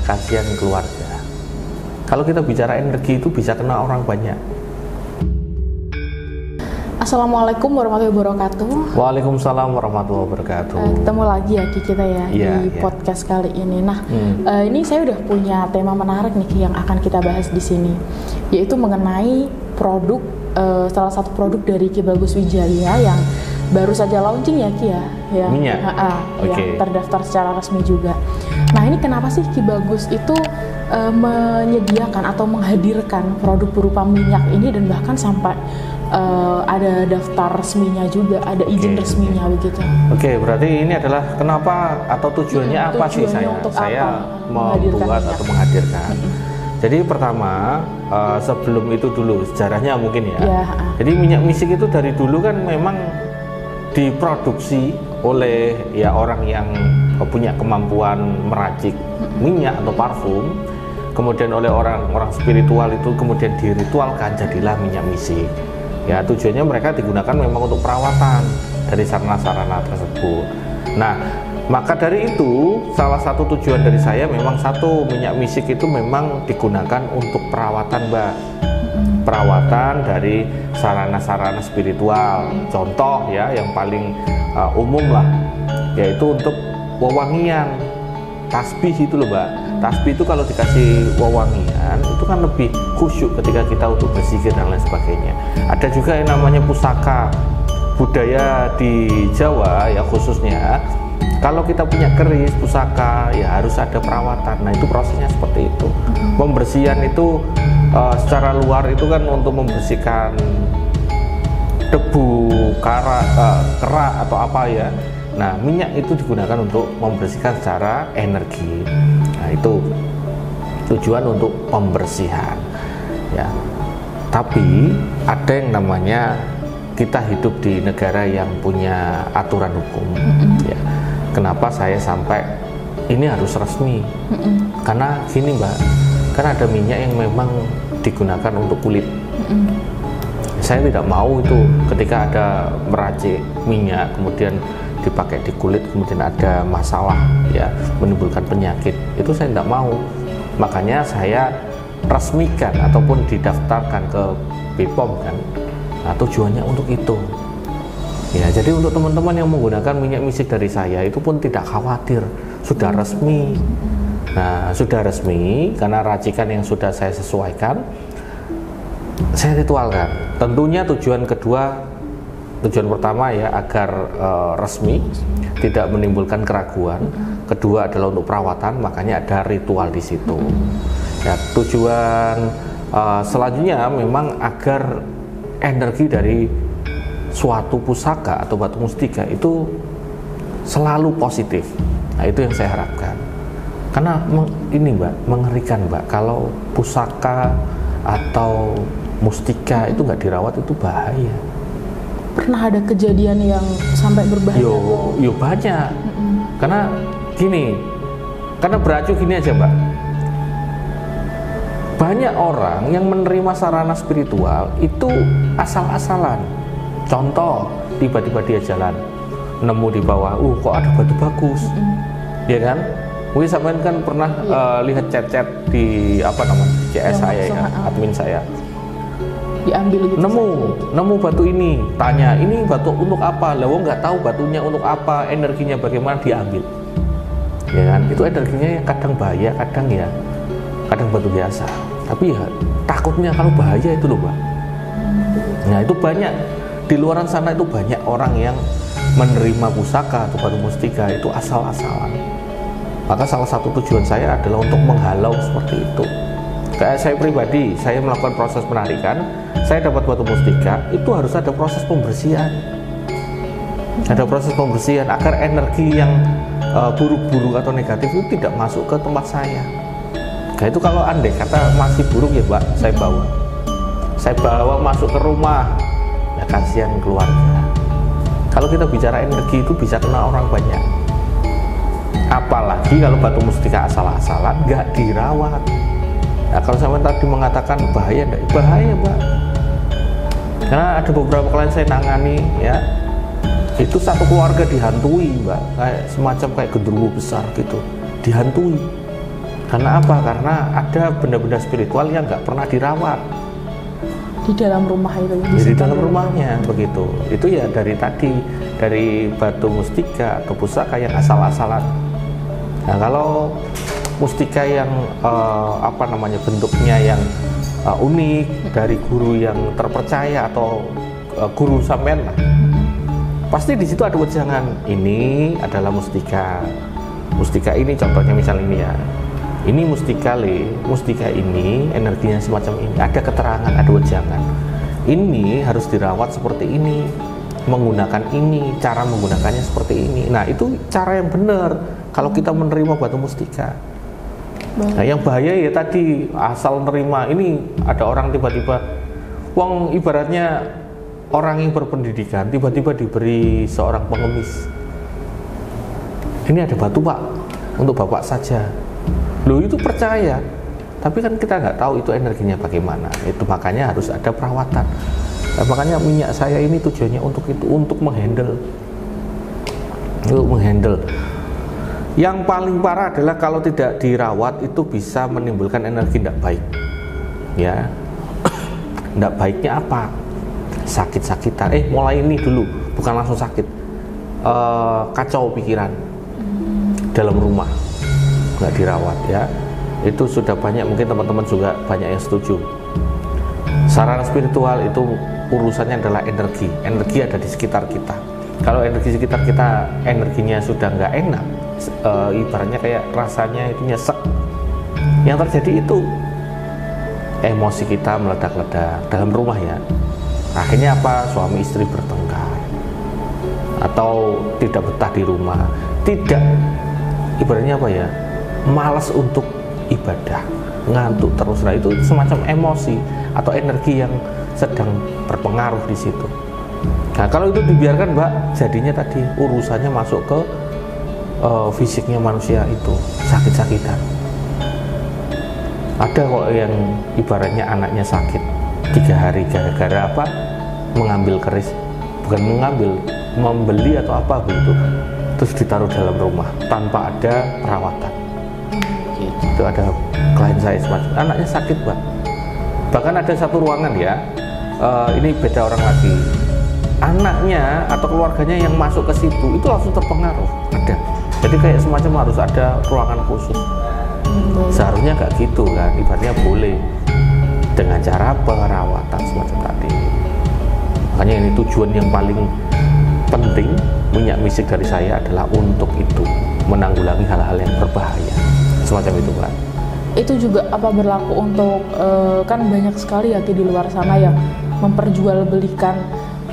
kasihan keluarga. Kalau kita bicara energi itu bisa kena orang banyak. Assalamualaikum warahmatullahi wabarakatuh. Waalaikumsalam warahmatullahi wabarakatuh. Ketemu lagi ya kita ya di podcast kali ini. Nah, ini saya udah punya tema menarik nih yang akan kita bahas di sini, yaitu mengenai produk salah satu produk dari Ki Bagus Wijaya yang baru saja launching ya Ki ya. Minyak. Yang terdaftar secara resmi juga. Nah, ini kenapa sih Ki Bagus itu menyediakan atau menghadirkan produk berupa minyak ini dan bahkan sampai ada daftar resminya juga, ada izin resminya begitu. Berarti ini adalah kenapa atau tujuannya apa sih saya membuat atau menghadirkan. Jadi pertama sebelum itu dulu sejarahnya mungkin ya. Jadi minyak misik itu dari dulu kan memang diproduksi oleh ya orang yang punya kemampuan meracik minyak atau parfum. Kemudian oleh orang-orang spiritual itu kemudian diritualkan jadilah minyak misik. Ya, tujuannya mereka digunakan memang untuk perawatan dari sarana-sarana tersebut. Nah, maka dari itu salah satu tujuan dari saya memang satu, minyak misik itu memang digunakan untuk perawatan, Mbak. Perawatan dari sarana-sarana spiritual. Contoh ya yang paling umum lah, yaitu untuk wewangian, tasbih itu loh, Mbak. Tasbih itu kalau dikasih wewangian itu kan lebih khusyuk ketika kita untuk berzikir dan lain sebagainya. Ada juga yang namanya pusaka. Budaya di Jawa ya khususnya, kalau kita punya keris, pusaka ya harus ada perawatan. Nah, itu prosesnya seperti itu. Pembersihan itu secara luar itu kan untuk membersihkan debu, kerak atau apa ya. Nah, minyak itu digunakan untuk membersihkan secara energi. Nah, itu tujuan untuk pembersihan ya. Tapi ada yang namanya kita hidup di negara yang punya aturan hukum ya. Kenapa saya sampai ini harus resmi? Karena gini, Mbak, kan ada minyak yang memang digunakan untuk kulit. Saya tidak mau itu ketika ada meracik minyak kemudian dipakai di kulit kemudian ada masalah ya, menimbulkan penyakit, itu saya tidak mau. Makanya saya resmikan ataupun didaftarkan ke BPOM kan. Nah, tujuannya untuk itu ya. Jadi untuk teman-teman yang menggunakan minyak misik dari saya itu pun tidak khawatir, sudah resmi. Nah, sudah resmi karena racikan yang sudah saya sesuaikan, saya ritualkan. Tentunya tujuan pertama ya agar resmi, tidak menimbulkan keraguan. Kedua adalah untuk perawatan, makanya ada ritual di situ. Ya, tujuan selanjutnya memang agar energi dari suatu pusaka atau batu mustika itu selalu positif. Nah, itu yang saya harapkan. Karena ini, Mbak, mengerikan, Mbak, kalau pusaka atau mustika itu nggak dirawat itu bahaya. Pernah ada kejadian yang sampai berbahaya? Yo banyak. Karena gini, karena beracu gini aja, Mbak. Banyak orang yang menerima sarana spiritual itu asal-asalan. Contoh, tiba-tiba dia jalan, nemu di bawah, kok ada batu bagus, ya kan? Mungkin sampean kan pernah lihat chat-chat di CS saya ya, admin saya. Diambil gitu, nemu batu ini, tanya ini batu untuk apa, lalu nggak tahu batunya untuk apa, energinya bagaimana, diambil ya kan. Itu energinya kadang bahaya, kadang batu biasa, tapi ya takutnya kalau bahaya itu loh, Mbak. Nah, itu banyak di luaran sana, itu banyak orang yang menerima pusaka atau batu mustika itu asal-asalan. Maka salah satu tujuan saya adalah untuk menghalau seperti itu. Kayak saya pribadi, saya melakukan proses penarikan, saya dapat batu mustika, itu harus ada proses pembersihan. Ada proses pembersihan agar energi yang buruk-buruk atau negatif itu tidak masuk ke tempat saya. Nah, itu kalau andai kata masih buruk ya, Mbak, saya bawa masuk ke rumah, ya kasihan keluarga. Kalau kita bicara energi itu bisa kena orang banyak. Apalagi kalau batu mustika asal-asalan nggak dirawat. Nah, kalau saya tadi mengatakan bahaya, enggak? Bahaya, Mbak. Karena ada beberapa klien saya nangani ya, itu satu keluarga dihantui, Mbak, kayak semacam kayak genderuwo besar gitu, dihantui. Karena apa? Karena ada benda-benda spiritual yang nggak pernah dirawat di dalam rumah itu. Di dalam rumahnya begitu. Itu ya dari batu mustika atau pusaka yang asal-asalan. Nah, kalau mustika yang bentuknya yang unik dari guru yang terpercaya atau guru sampean lah, pasti di situ ada wejangan. Ini adalah mustika. Mustika ini contohnya misal ini ya. Ini mustika ini energinya semacam ini, ada keterangan, ada wejangan. Ini harus dirawat seperti ini, menggunakan ini, cara menggunakannya seperti ini. Nah, itu cara yang benar kalau kita menerima batu mustika. Nah, yang bahaya ya tadi asal nerima. Ini ada orang tiba-tiba, ibaratnya orang yang berpendidikan tiba-tiba diberi seorang pengemis. Ini ada batu Pak, untuk Bapak saja. Loh, itu percaya, tapi kan kita nggak tahu itu energinya bagaimana. Itu makanya harus ada perawatan. Nah, makanya minyak saya ini tujuannya untuk itu, untuk menghandle. Yang paling parah adalah kalau tidak dirawat itu bisa menimbulkan energi tidak baik. Ya, tidak baiknya apa? Sakit-sakitan. Mulai ini dulu, bukan langsung sakit. Kacau pikiran dalam rumah. Nggak dirawat ya, itu sudah banyak, mungkin teman-teman juga banyak yang setuju. Sarana spiritual itu urusannya adalah energi ada di sekitar kita. Kalau energi sekitar kita energinya sudah nggak enak, ibaratnya kayak rasanya itu nyesek, yang terjadi itu emosi kita meledak-ledak dalam rumah ya. Akhirnya apa? Suami istri bertengkar atau tidak betah di rumah, tidak, ibaratnya apa ya, malas untuk ibadah, ngantuk terus. Nah, itu semacam emosi atau energi yang sedang berpengaruh di situ. Nah, kalau itu dibiarkan Mbak, jadinya tadi urusannya masuk ke fisiknya manusia itu sakit-sakitan. Ada kok yang ibaratnya anaknya sakit 3 hari gara-gara apa? Mengambil keris, bukan membeli atau apa begitu, terus ditaruh dalam rumah tanpa ada perawatan. Itu ada klien saya semacam anaknya sakit Mbak, bahkan ada satu ruangan ya, ini beda orang lagi, anaknya atau keluarganya yang masuk ke situ itu langsung terpengaruh. Ada, jadi kayak semacam harus ada ruangan khusus. Seharusnya nggak gitu kan, ibaratnya boleh dengan cara perawatan semacam tadi. Makanya ini tujuan yang paling penting minyak misik dari saya adalah untuk itu, menanggulangi hal-hal yang berbahaya semacam itu Pak. Itu juga apa berlaku untuk kan banyak sekali ya di luar sana yang memperjualbelikan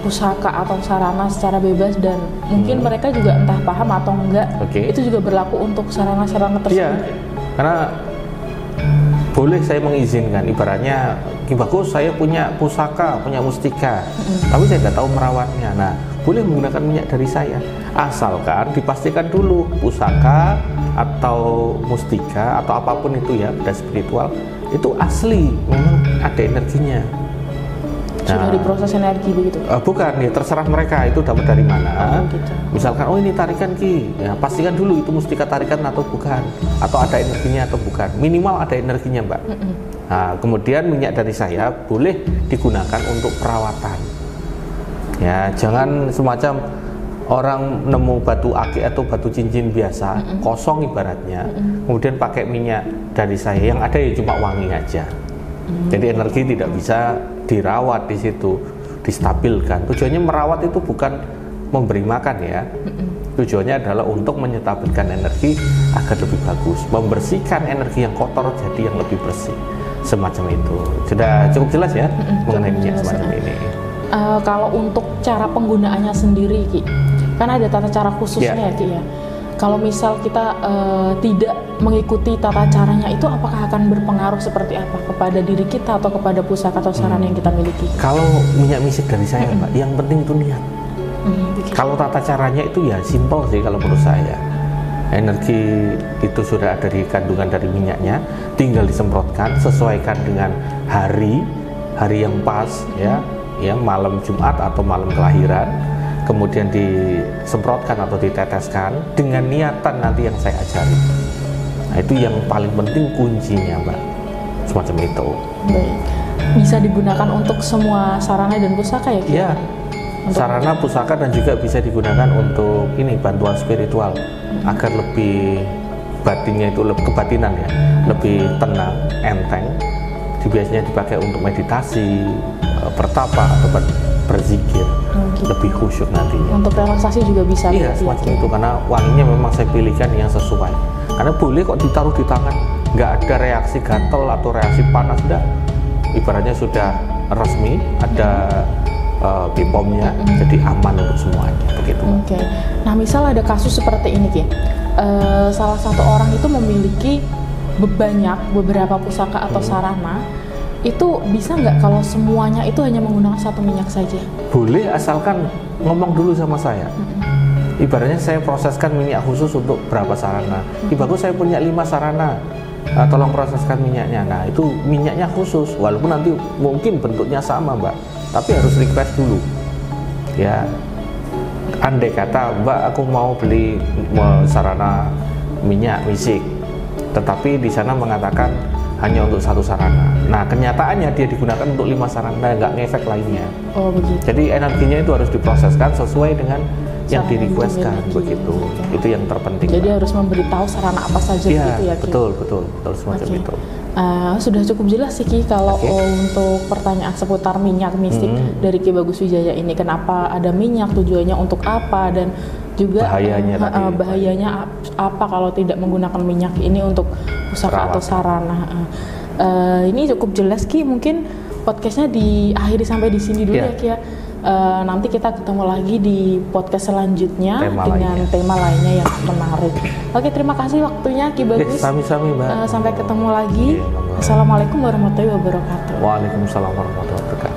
pusaka atau sarana secara bebas, dan mungkin mereka juga entah paham atau enggak. Itu juga berlaku untuk sarana-sarana tersebut. Iya, karena boleh saya mengizinkan, ibaratnya bagus saya punya pusaka, punya mustika, tapi saya nggak tahu merawatnya. Nah, boleh menggunakan minyak dari saya, asalkan dipastikan dulu pusaka atau mustika atau apapun itu ya, benda spiritual itu asli, memang ada energinya. Sudah diproses energi begitu? Bukan, ya terserah mereka itu dapat dari mana. Gitu. Misalkan, ini tarikan Ki, ya pastikan dulu itu mustika tarikan atau bukan, atau ada energinya atau bukan. Minimal ada energinya Mbak. Nah, kemudian minyak dari saya boleh digunakan untuk perawatan. Ya, jangan semacam orang nemu batu akik atau batu cincin biasa, kosong ibaratnya, kemudian pakai minyak dari saya, yang ada ya cuma wangi aja. Jadi energi tidak bisa dirawat di situ, distabilkan. Tujuannya merawat itu bukan memberi makan ya. Tujuannya adalah untuk menyetabilkan energi agar lebih bagus, membersihkan energi yang kotor jadi yang lebih bersih. Semacam itu. Sudah cukup jelas ya mengenai minyak semacam ini. Kalau untuk cara penggunaannya sendiri Ki, kan ada tata cara khususnya ya Ki ya. Kalau misal kita tidak mengikuti tata caranya, itu apakah akan berpengaruh seperti apa kepada diri kita atau kepada pusaka atau sarana yang kita miliki? Kalau minyak misik dari saya Mbak, yang penting itu niat. Kalau tata caranya itu ya simpel sih kalau menurut saya. Energi itu sudah ada di kandungan dari minyaknya, tinggal disemprotkan, sesuaikan dengan hari yang pas ya, malam Jumat atau malam kelahiran. Kemudian disemprotkan atau diteteskan dengan niatan nanti yang saya ajari. Nah, itu yang paling penting kuncinya, Mbak. Semacam itu. Baik. Bisa digunakan untuk semua sarana dan pusaka ya? Iya. Sarana, pusaka, dan juga bisa digunakan untuk ini bantuan spiritual agar lebih batinnya itu lebih kebatinan ya, lebih tenang, enteng. Biasanya dipakai untuk meditasi, pertapa atau berzikir, lebih khusyuk nantinya. Untuk relaksasi juga bisa. Iya, semacam itu, karena wanginya memang saya pilihkan yang sesuai. Karena boleh kok ditaruh di tangan, nggak ada reaksi gatel atau reaksi panas, enggak. Ibaratnya sudah resmi, ada BPOM-nya, jadi aman untuk semuanya, begitu. Oke. Nah, misal ada kasus seperti ini, Ki. Salah satu orang itu memiliki beberapa pusaka atau sarana, itu bisa nggak kalau semuanya itu hanya menggunakan satu minyak saja? Boleh, asalkan ngomong dulu sama saya. Ibaratnya saya proseskan minyak khusus untuk berapa sarana. Bagus, saya punya 5 sarana, tolong proseskan minyaknya. Nah, itu minyaknya khusus, walaupun nanti mungkin bentuknya sama, Mbak, tapi harus request dulu ya. Andai kata, Mbak, aku mau beli sarana minyak misik, tetapi di sana mengatakan hanya untuk 1 sarana. Nah, kenyataannya dia digunakan untuk 5 sarana, nggak ngefek lainnya. Oh, begitu. Jadi energinya itu harus diproseskan sesuai dengan yang di-requestkan, begitu. Itu yang terpenting. Jadi harus memberitahu sarana apa saja ya, gitu ya, Ki? Betul semacam itu. Sudah cukup jelas sih, Ki, kalau untuk pertanyaan seputar minyak mistik dari Ki Bagus Wijaya ini. Kenapa ada minyak, tujuannya untuk apa, dan juga bahayanya apa kalau tidak menggunakan minyak ini untuk pusaka atau sarana. Ini cukup jelas, Ki. Mungkin podcastnya diakhiri sampai di sini dulu ya, Ki ya. Nanti kita ketemu lagi di podcast selanjutnya dengan tema lainnya yang menarik. Oke, terima kasih waktunya, Ki Bagus. Sami-sami, Mbak. Sampai ketemu lagi. Assalamualaikum warahmatullahi wabarakatuh. Waalaikumsalam warahmatullahi wabarakatuh.